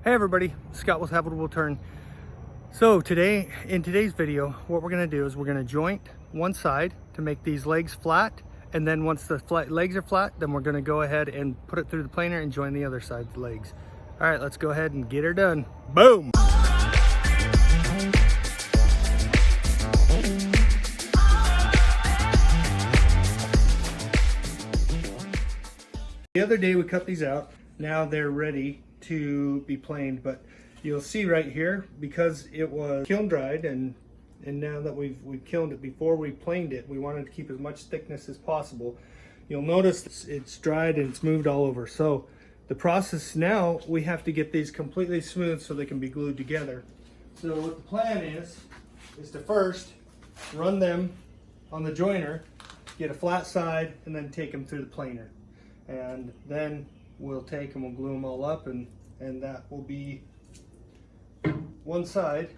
Hey everybody, Scott with Havewoodwillturn. So in today's video, what we're going to do is we're going to joint one side to make these legs flat, and then once the legs are flat, then we're going to go ahead and put it through the planer and join the other side's legs. All right, let's go ahead and get her done. Boom! The other day we cut these out. Now they're ready to be planed, but you'll see right here, because it was kiln dried and now that we've kilned it before we planed it, we wanted to keep as much thickness as possible. You'll notice it's dried and it's moved all over. So the process now, we have to get these completely smooth so they can be glued together. So what the plan is to first run them on the joiner, get a flat side, and then take them through the planer. And then we'll take them, we'll glue them all up, and that will be one side,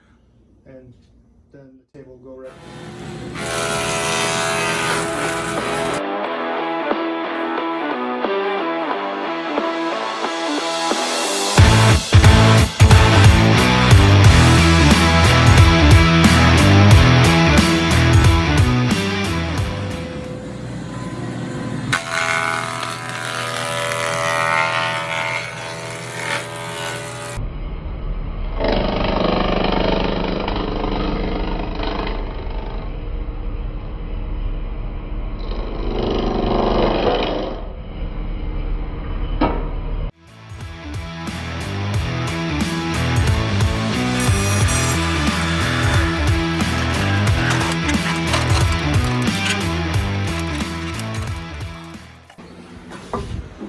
and then the table will go right.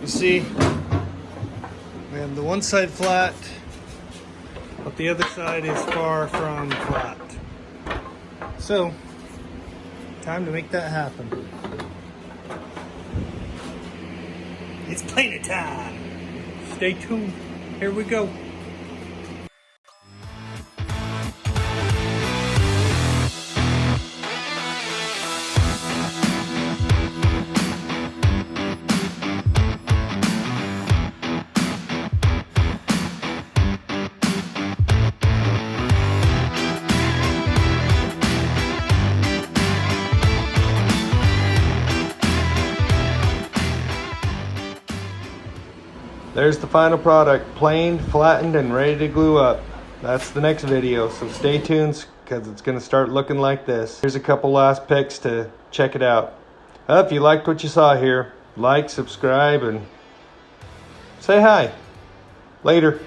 You see, we have the one side flat, but the other side is far from flat. So, time to make that happen. It's planer time. Stay tuned. Here we go. There's the final product, planed, flattened, and ready to glue up. That's the next video, so stay tuned because it's going to start looking like this. Here's a couple last pics to check it out. If you liked what you saw here, like, subscribe, and say hi. Later.